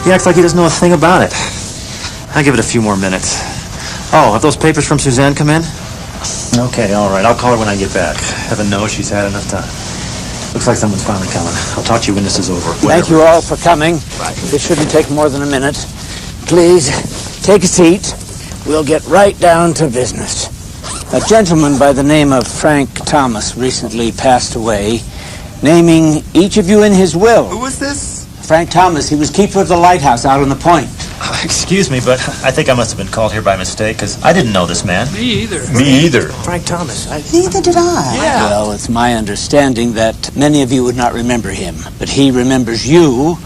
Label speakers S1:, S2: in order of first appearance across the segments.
S1: He acts like he doesn't know a thing about it. I'll give it a few more minutes. Oh, have those papers from Suzanne come in? Okay, all right. I'll call her when I get back. Heaven knows she's had enough time. Looks like someone's finally coming. I'll talk to you when this is over.
S2: Thank you all for coming.
S1: Bye.
S2: This shouldn't take more than a minute. Please, take a seat. We'll get right down to business. A gentleman by the name of Frank Thomas recently passed away, naming each of you in his will.
S3: Who was this?
S2: Frank Thomas. He was keeper of the lighthouse out on the point.
S1: Excuse me, but I think I must have been called here by mistake, because I didn't know this man.
S3: Me either.
S1: Me either.
S2: Frank Thomas. Neither did I.
S3: Yeah.
S2: Well, it's my understanding that many of you would not remember him, but he remembers you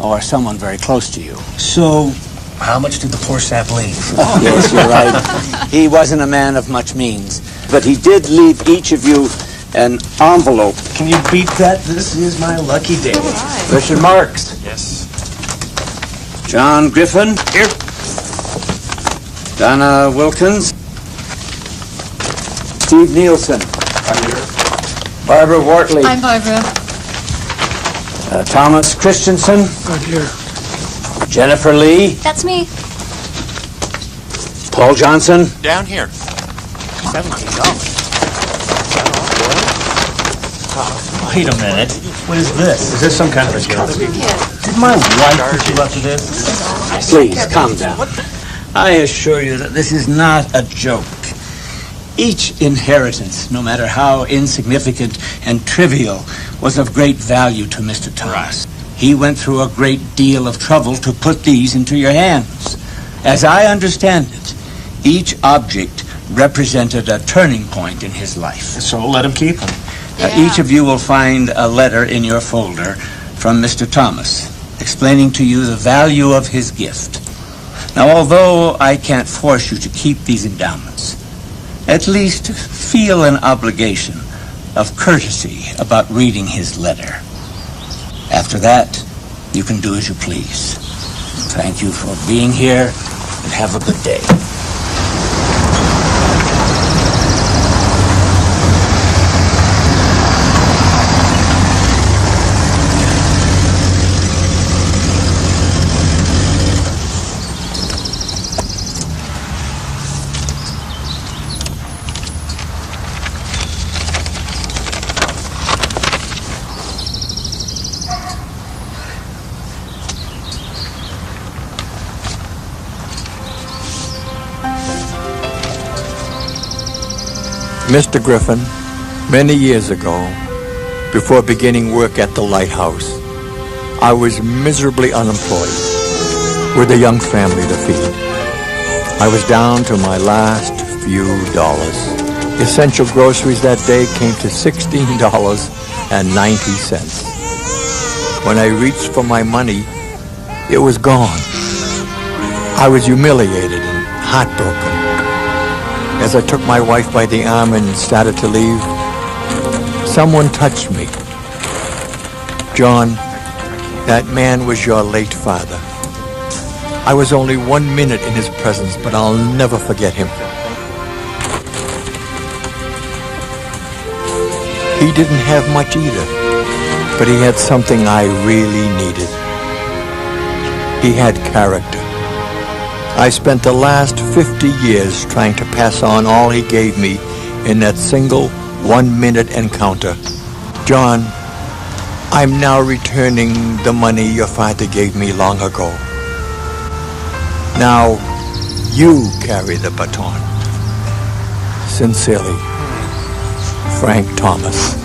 S2: or someone very close to you.
S1: So, how much did the poor sap leave?
S2: Yes, you're right. He wasn't a man of much means, but he did leave each of you an envelope.
S1: Can you beat that? This is my lucky day.
S2: Richard Marks.
S1: Yes.
S2: John Griffin.
S1: Here.
S2: Donna Wilkins. Steve Nielsen.
S1: I'm here.
S2: Barbara Wortley.
S4: I'm Barbara.
S2: Thomas Christensen.
S3: I'm here.
S2: Jennifer Lee.
S4: That's me.
S2: Paul Johnson.
S3: Down here.
S2: $17.
S1: Wait a minute. What is this? Is this some kind of a joke? Did my wife put you up to this?
S2: Please, calm down. I assure you that this is not a joke. Each inheritance, no matter how insignificant and trivial, was of great value to Mr. Thomas. He went through a great deal of trouble to put these into your hands. As I understand it, each object represented a turning point in his life.
S1: So let him keep them.
S2: Each of you will find a letter in your folder from Mr. Thomas, explaining to you the value of his gift. Now, although I can't force you to keep these endowments, at least feel an obligation of courtesy about reading his letter. After that, you can do as you please. Thank you for being here, and have a good day.
S5: Mr. Griffin, many years ago, before beginning work at the lighthouse, I was miserably unemployed with a young family to feed. I was down to my last few dollars. Essential groceries that day came to $16.90. When I reached for my money, it was gone. I was humiliated and heartbroken. As I took my wife by the arm and started to leave, someone touched me. John, that man was your late father. I was only 1 minute in his presence, but I'll never forget him. He didn't have much either, but he had something I really needed. He had character. I spent the last 50 years trying to pass on all he gave me in that single 1 minute encounter. John, I'm now returning the money your father gave me long ago. Now, you carry the baton. Sincerely, Frank Thomas.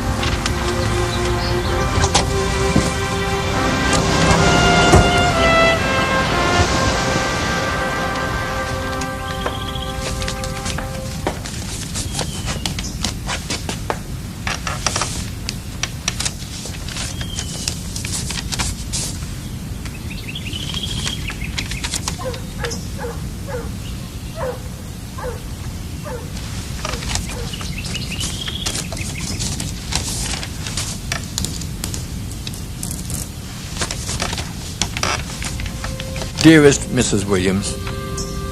S5: Dearest Mrs. Williams,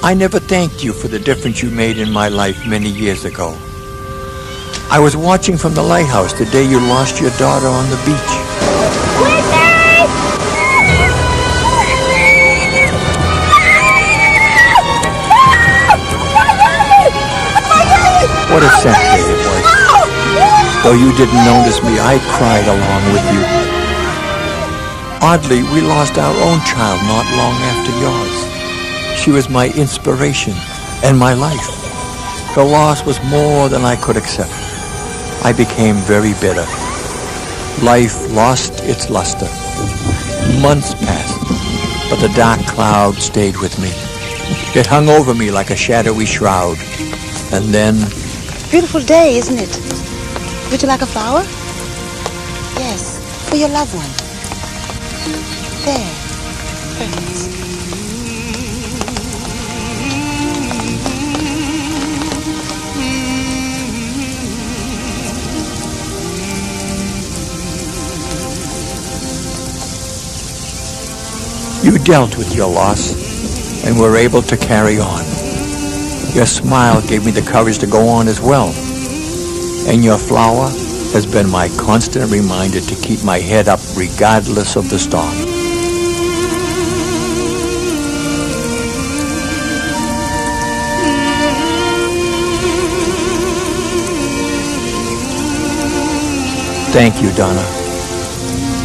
S5: I never thanked you for the difference you made in my life many years ago. I was watching from the lighthouse the day you lost your daughter on the beach. What a sad day it was. Though you didn't notice me, I cried along with you. Oddly, we lost our own child not long after yours. She was my inspiration and my life. The loss was more than I could accept. I became very bitter. Life lost its luster. Months passed, but the dark cloud stayed with me. It hung over me like a shadowy shroud. And then...
S3: Beautiful day, isn't it? Would you like a flower? Yes, for your loved one. There. Perfect.
S5: You dealt with your loss and were able to carry on. Your smile gave me the courage to go on as well. And your flower has been my constant reminder to keep my head up regardless of the storm. Thank you, Donna.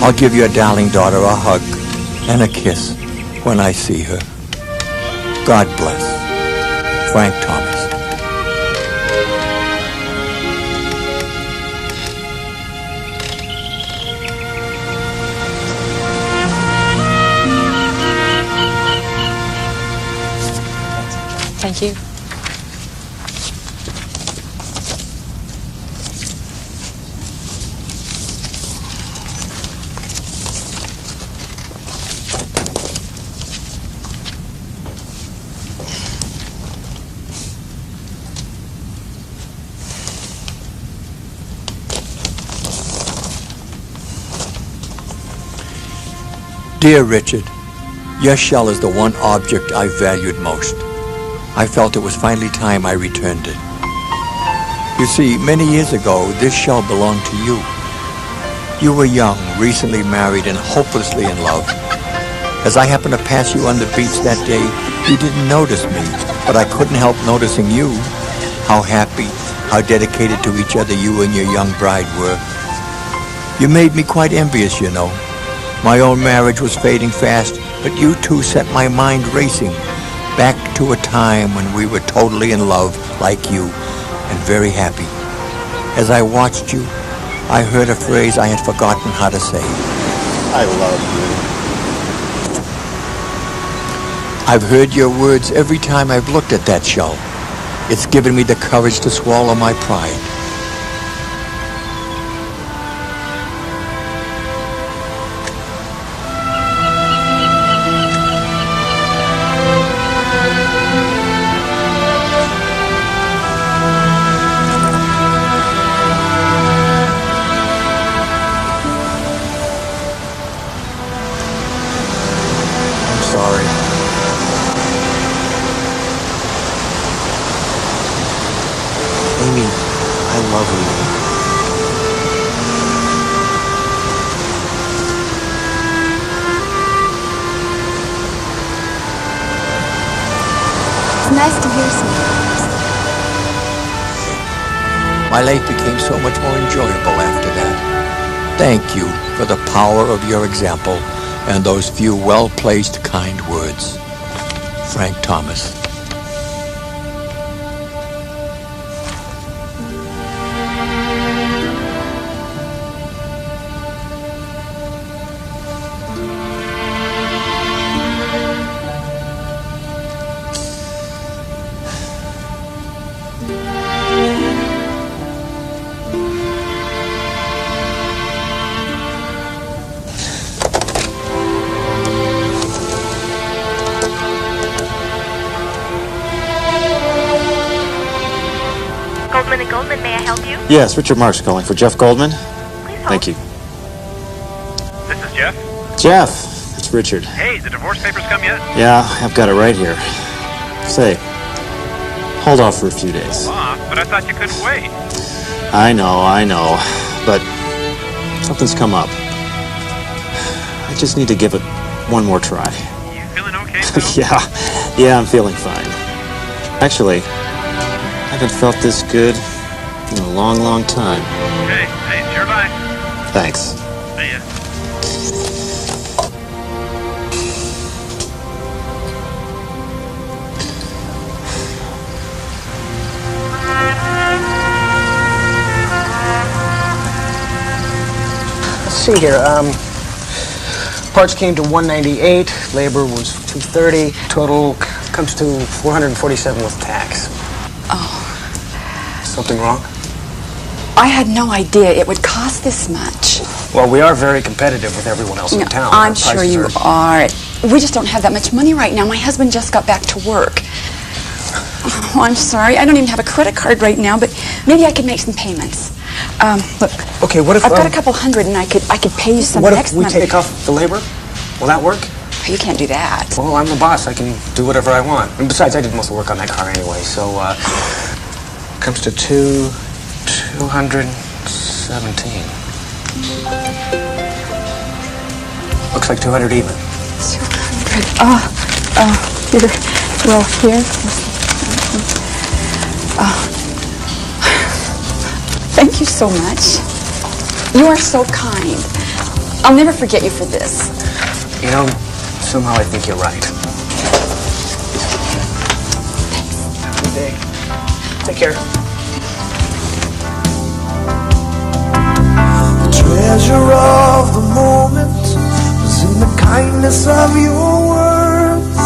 S5: I'll give your darling daughter a hug and a kiss when I see her. God bless. Frank Thomas.
S3: Thank you.
S5: Dear Richard, your shell is the one object I valued most. I felt it was finally time I returned it. You see, many years ago, this shell belonged to you. You were young, recently married, and hopelessly in love. As I happened to pass you on the beach that day, you didn't notice me, but I couldn't help noticing you. How happy, how dedicated to each other you and your young bride were. You made me quite envious, you know. My own marriage was fading fast, but you two set my mind racing back to a time when we were totally in love, like you, and very happy. As I watched you, I heard a phrase I had forgotten how to say.
S4: I love you.
S5: I've heard your words every time I've looked at that shell. It's given me the courage to swallow my pride.
S3: Nice to hear so.
S5: My life became so much more enjoyable after that. Thank you for the power of your example and those few well-placed kind words. Frank Thomas.
S6: Goldman & Goldman, may I help you?
S1: Yes, Richard Marks calling for Jeff Goldman.
S6: Please hold.
S1: Thank you.
S7: This is Jeff.
S1: Jeff, it's Richard.
S7: Hey, the divorce papers come yet?
S1: Yeah, I've got it right here. Say, hold off for a few days.
S7: But I thought you couldn't wait.
S1: I know, but something's come up. I just need to give it one more try.
S7: You feeling okay, though?
S1: Yeah, I'm feeling fine. Actually, I haven't felt this good long, long time.
S7: Okay, hey, it's your life.
S1: Thanks.
S7: See ya.
S8: Let's see here. Parts came to 198. Labor was 230. Total comes to 447 with tax.
S9: Oh.
S8: Something wrong?
S9: I had no idea it would cost this much.
S8: Well, we are very competitive with everyone else in town.
S9: I'm
S8: Our
S9: sure
S8: prices
S9: you are. We just don't have that much money right now. My husband just got back to work. Oh, I'm sorry. I don't even have a credit card right now, but maybe I could make some payments. Look.
S8: Okay, what if
S9: I've got a couple hundred, and I could pay you some
S8: what
S9: next
S8: if we
S9: month.
S8: take off the labor? Will that work?
S9: You can't do that.
S8: Well, I'm the boss. I can do whatever I want. And besides, I did most of the work on that car anyway. So, comes to 217. Looks like 200 even.
S9: 200. Here. Well, here. Thank you so much. You are so kind. I'll never forget you for this.
S8: You know, somehow I think you're right. Have a good day. Take care.
S10: The treasure of the moment was in the kindness of your words.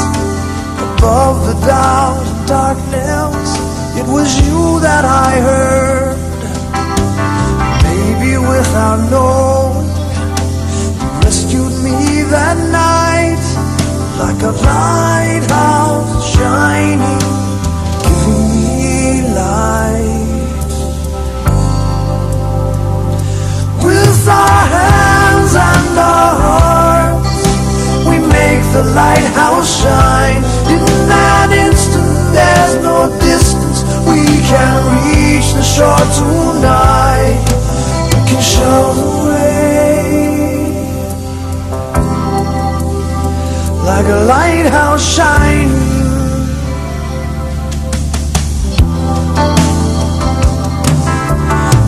S10: Above the doubt and darkness, it was you that I heard. Maybe without knowing, you rescued me that night, like a lighthouse shining, giving me light. With our hands and our hearts, we make the lighthouse shine. In that instant, there's no distance, we can reach the shore tonight. We can show the way, like a lighthouse shining.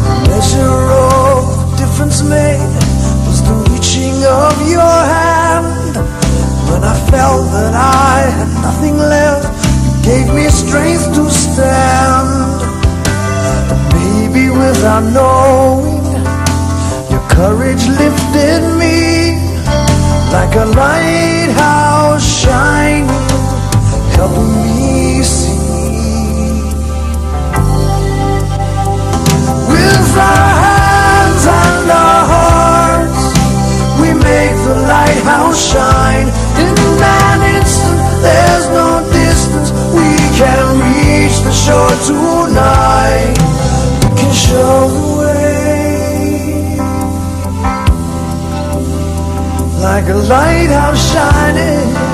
S10: The measure of the difference made was the reaching of your hand. When I felt that I had nothing left, you gave me strength to stand. Maybe without knowing, your courage lifted me, like a lighthouse shining, helping me see. With our hands and our hearts, we make the lighthouse shine. In that instant, there's no distance, we can reach the shore tonight. We can show the way, like a lighthouse shining.